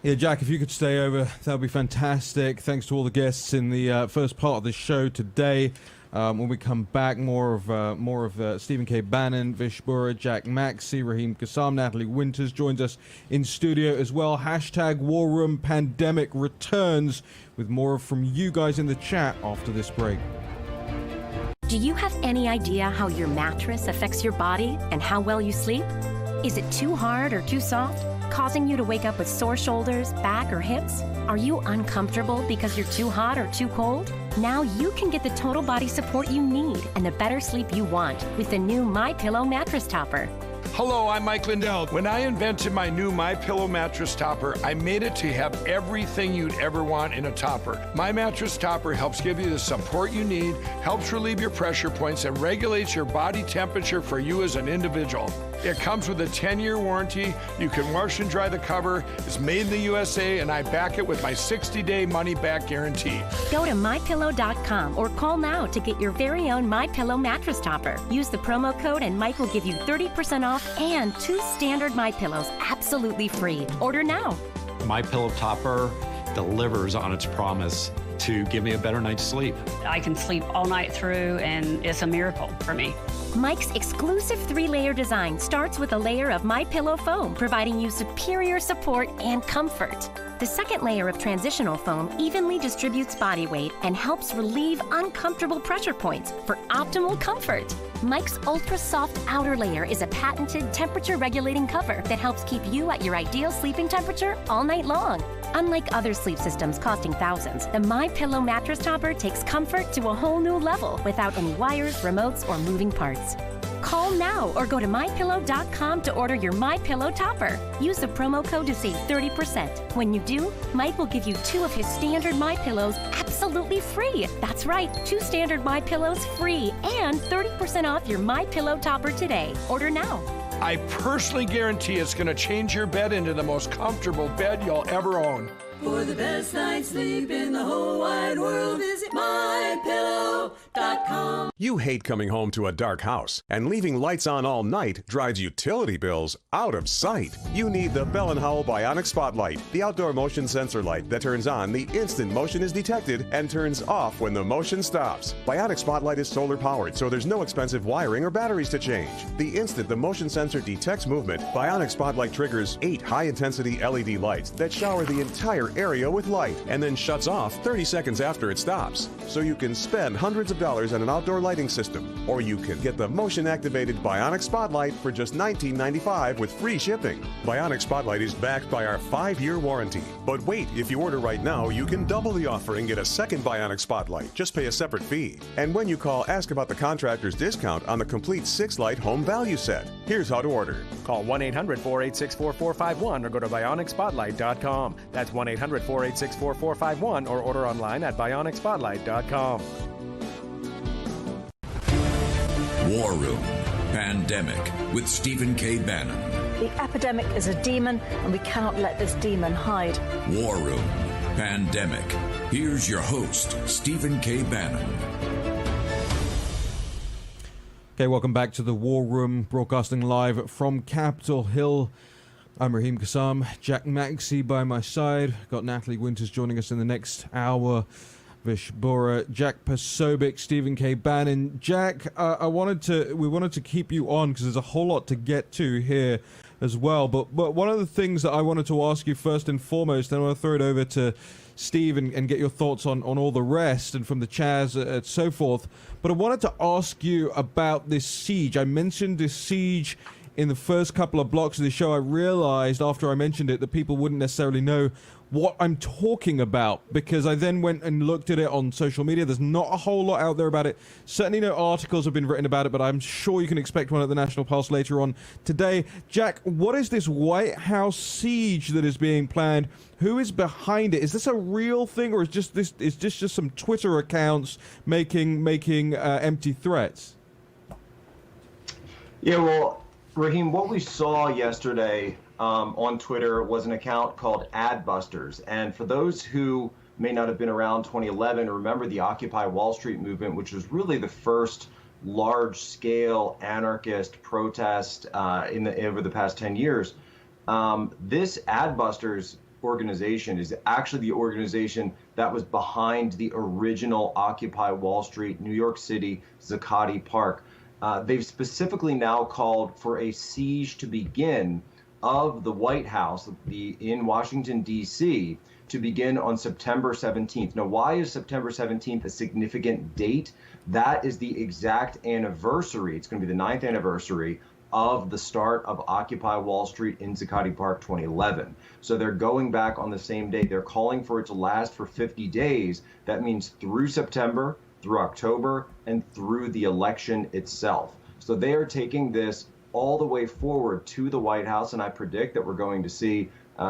Yeah, Jack, if you could stay over, that would be fantastic. Thanks to all the guests in the first part of the show today. When we come back, more of Stephen K. Bannon, Vish Burra, Jack Maxey, Raheem Kassam, Natalie Winters joins us in studio as well. Hashtag War Room Pandemic returns with more from you guys in the chat after this break. Do you have any idea how your mattress affects your body and how well you sleep? Is it too hard or too soft, causing you to wake up with sore shoulders, back, or hips? Are you uncomfortable because you're too hot or too cold? Now you can get the total body support you need and the better sleep you want with the new MyPillow mattress topper. Hello, I'm Mike Lindell. When I invented my new MyPillow mattress topper, I made it to have everything you'd ever want in a topper. My mattress topper helps give you the support you need, helps relieve your pressure points, and regulates your body temperature for you as an individual. It comes with a 10-year warranty. You can wash and dry the cover. It's made in the USA, and I back it with my 60-day money-back guarantee. Go to MyPillow.com or call now to get your very own MyPillow mattress topper. Use the promo code and Mike will give you 30% off and 2 standard MyPillows absolutely free. Order now. MyPillow topper delivers on its promise to give me a better night's sleep. I can sleep all night through, and it's a miracle for me. Mike's exclusive 3-layer design starts with a layer of MyPillow foam, providing you superior support and comfort. The second layer of transitional foam evenly distributes body weight and helps relieve uncomfortable pressure points for optimal comfort. Mike's ultra-soft outer layer is a patented temperature-regulating cover that helps keep you at your ideal sleeping temperature all night long. Unlike other sleep systems costing thousands, the MyPillow mattress topper takes comfort to a whole new level without any wires, remotes, or moving parts. Call now or go to MyPillow.com to order your MyPillow topper. Use the promo code to save 30%. When you do, Mike will give you 2 of his standard MyPillows absolutely free. That's right, 2 standard MyPillows free and 30% off your MyPillow topper today. Order now. I personally guarantee it's going to change your bed into the most comfortable bed you'll ever own. For the best night's sleep in the whole wide world, visit MyPillow.com. You hate coming home to a dark house, and leaving lights on all night drives utility bills out of sight. You need the Bell & Howell Bionic Spotlight, the outdoor motion sensor light that turns on the instant motion is detected and turns off when the motion stops. Bionic Spotlight is solar powered, so there's no expensive wiring or batteries to change. The instant the motion sensor detects movement, Bionic Spotlight triggers 8 high-intensity LED lights that shower the entire area with light and then shuts off 30 seconds after it stops. So you can spend hundreds of $25 and an outdoor lighting system. Or you can get the motion-activated Bionic Spotlight for just $19.95 with free shipping. Bionic Spotlight is backed by our 5-year warranty. But wait, if you order right now, you can double the offer and get a second Bionic Spotlight. Just pay a separate fee. And when you call, ask about the contractor's discount on the complete 6-light home value set. Here's how to order. Call 1-800-486-4451 or go to BionicSpotlight.com. That's 1-800-486-4451 or order online at BionicSpotlight.com. War Room Pandemic with Stephen K. Bannon. The epidemic is a demon, and we cannot let this demon hide. War Room Pandemic. Here's your host, Stephen K. Bannon. Okay, welcome back to the War Room, broadcasting live from Capitol Hill. I'm Raheem Kassam, Jack Maxey by my side. Got Natalie Winters joining us in the next hour. Vish Bora, Jack Posobiec, Stephen K. Bannon. Jack, we wanted to keep you on because there's a whole lot to get to here as well. But one of the things that I wanted to ask you first and foremost, then I want to throw it over to Steve and get your thoughts on all the rest and from the Chaz and so forth. But I wanted to ask you about this siege. I mentioned this siege in the first couple of blocks of the show. I realized after I mentioned it that people wouldn't necessarily know what I'm talking about, because I then went and looked at it on social media. There's not a whole lot out there about it. Certainly no articles have been written about it, but I'm sure you can expect one at the National Pulse later on today. Jack, what is this White House siege that is being planned? Who is behind it? Is this a real thing, or is this just some Twitter accounts making empty threats? Yeah, well, Raheem, what we saw yesterday on Twitter was an account called Adbusters. And for those who may not have been around 2011, remember the Occupy Wall Street movement, which was really the first large-scale anarchist protest over the past 10 years. This Adbusters organization is actually the organization that was behind the original Occupy Wall Street, New York City, Zuccotti Park. They've specifically now called for a siege to begin of the White House in Washington, D.C., to begin on September 17th. Now, why is September 17th a significant date? That is the exact anniversary. It's going to be the 9th anniversary of the start of Occupy Wall Street in Zuccotti Park 2011. So they're going back on the same day. They're calling for it to last for 50 days. That means through September, through October, and through the election itself. So they are taking this all the way forward to the White House, and I predict that we're going to see,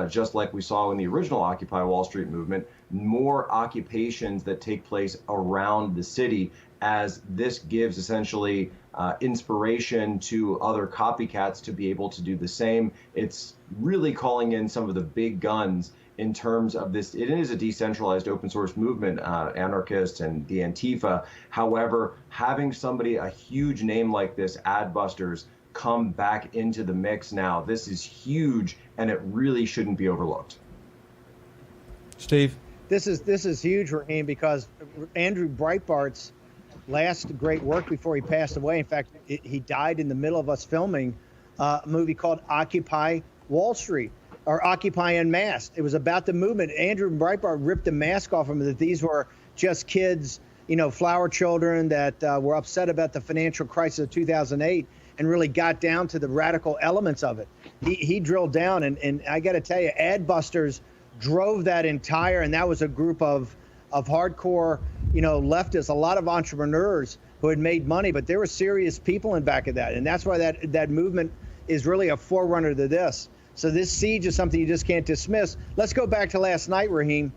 just like we saw in the original Occupy Wall Street movement, more occupations that take place around the city, as this gives essentially inspiration to other copycats to be able to do the same. It's really calling in some of the big guns in terms of this. It is a decentralized open source movement, anarchists and the Antifa. However, having somebody, a huge name like this, Adbusters, come back into the mix now, this is huge, and it really shouldn't be overlooked. Steve? This is huge, Raheem, because Andrew Breitbart's last great work before he passed away, in fact, he died in the middle of us filming a movie called Occupy Wall Street, or Occupy Unmasked. It was about the movement. Andrew Breitbart ripped the mask off him, that these were just kids, flower children that were upset about the financial crisis of 2008, and really got down to the radical elements of it. He drilled down, and I got to tell you, Adbusters drove that entire, and that was a group of hardcore, leftists, a lot of entrepreneurs who had made money, but there were serious people in back of that, and that's why that movement is really a forerunner to this. So this siege is something you just can't dismiss. Let's go back to last night, Raheem.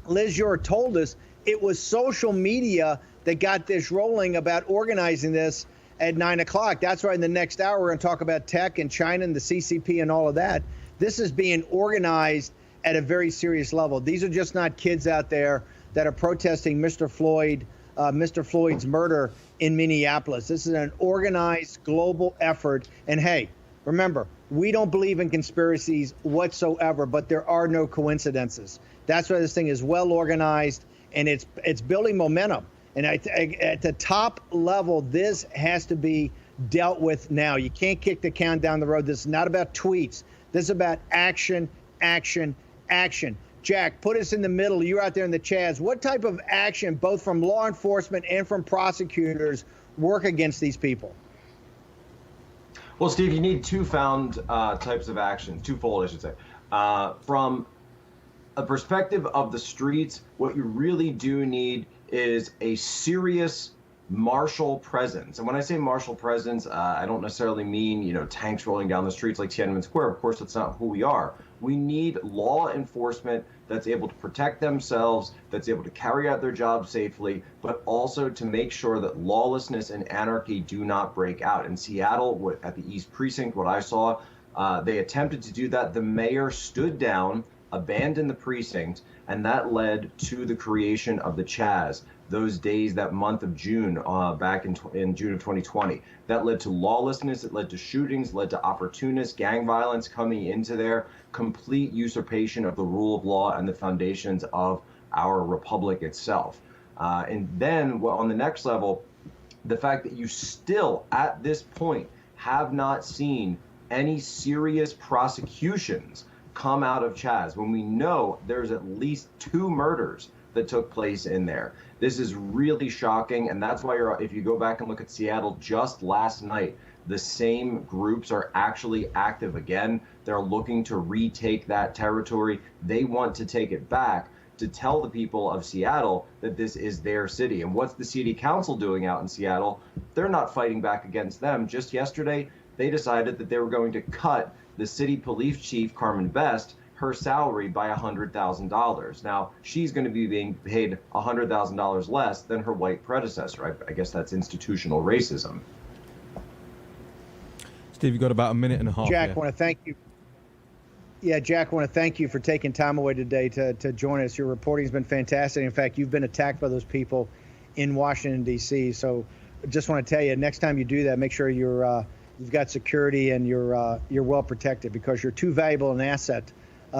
Liz Ure told us it was social media that got this rolling about organizing this at 9 o'clock. That's why in the next hour, we're going to talk about tech and China and the CCP and all of that. This is being organized at a very serious level. These are just not kids out there that are protesting Mr. Floyd's murder in Minneapolis. This is an organized global effort. And hey, remember, we don't believe in conspiracies whatsoever, but there are no coincidences. That's why this thing is well organized, and it's building momentum. And at the top level, this has to be dealt with now. You can't kick the can down the road. This is not about tweets. This is about action, action, action. Jack, put us in the middle. You're out there in the Chads. What type of action, both from law enforcement and from prosecutors, work against these people? Well, Steve, you need twofold, I should say. From a perspective of the streets, what you really do need is a serious martial presence. And when I say martial presence, I don't necessarily mean, tanks rolling down the streets like Tiananmen Square. Of course, that's not who we are. We need law enforcement that's able to protect themselves, that's able to carry out their job safely, but also to make sure that lawlessness and anarchy do not break out. In Seattle, at the East Precinct, what I saw, they attempted to do that. The mayor stood down, abandoned the precinct, and that led to the creation of the Chaz. Those days, that month of June, back in June of 2020. That led to lawlessness, it led to shootings, led to opportunists, gang violence coming into there, complete usurpation of the rule of law and the foundations of our republic itself. And then, on the next level, the fact that you still, at this point, have not seen any serious prosecutions come out of Chaz, when we know there's at least 2 murders that took place in there. This is really shocking, and that's why if you go back and look at Seattle just last night, the same groups are actually active again. They're looking to retake that territory. They want to take it back to tell the people of Seattle that this is their city. And what's the city council doing out in Seattle? They're not fighting back against them. Just yesterday, they decided that they were going to cut the city police chief, Carmen Best, her salary by $100,000. Now, she's going to be being paid $100,000 less than her white predecessor. I guess that's institutional racism. Steve, you've got about a minute and a half. Jack, I want to thank you. Yeah, Jack, I want to thank you for taking time away today to join us. Your reporting has been fantastic. In fact, you've been attacked by those people in Washington, D.C. So just want to tell you, next time you do that, make sure you've got security and you're well protected, because you're too valuable an asset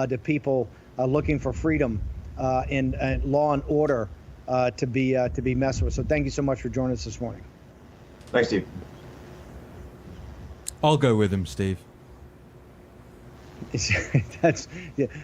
to people looking for freedom and law and order to be messed with. So thank you so much for joining us this morning. Thanks, Steve. I'll go with him, Steve.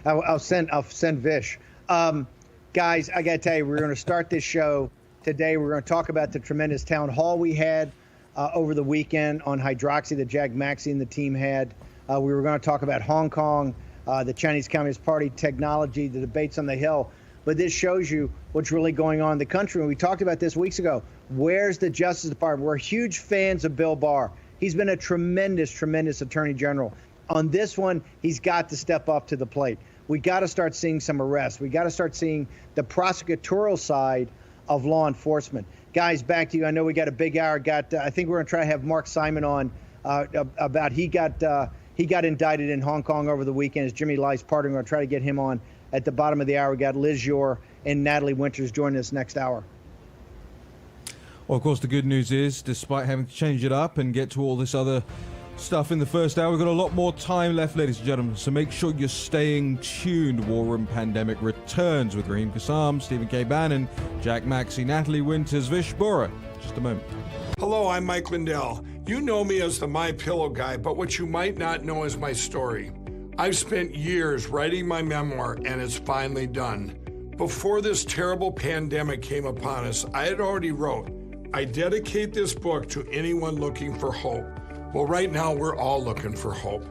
I'll send Vish. Guys, I gotta tell you, we're going to start this show today. We're going to talk about the tremendous town hall we had over the weekend on hydroxy that Jack Maxey and the team had. We were going to talk about Hong Kong, the Chinese Communist Party, technology, the debates on the Hill. But this shows you what's really going on in the country. And we talked about this weeks ago. Where's the Justice Department? We're huge fans of Bill Barr. He's been a tremendous, tremendous attorney general. On this one, he's got to step up to the plate. We got to start seeing some arrests. We got to start seeing the prosecutorial side of law enforcement. Guys, back to you. I know we got a big hour. I think we're going to try to have Mark Simon on about he got indicted in Hong Kong over the weekend as Jimmy Lai's partner. We're going to try to get him on at the bottom of the hour. We got Liz Yore and Natalie Winters joining us next hour. Well, of course, the good news is, despite having to change it up and get to all this other stuff in the first hour, we've got a lot more time left, ladies and gentlemen. So make sure you're staying tuned. War Room Pandemic returns with Raheem Kassam, Stephen K. Bannon, Jack Maxey, Natalie Winters, Vish Bora. Just a moment. Hello, I'm Mike Lindell. You know me as the My Pillow guy, but what you might not know is my story. I've spent years writing my memoir, and it's finally done. Before this terrible pandemic came upon us, I had already wrote, I dedicate this book to anyone looking for hope. Well, right now, we're all looking for hope.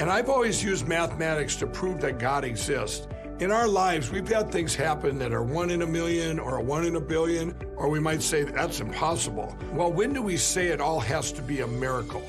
And I've always used mathematics to prove that God exists. In our lives, we've had things happen that are 1 in a million or a 1 in a billion, or we might say that's impossible. Well, when do we say it all has to be a miracle?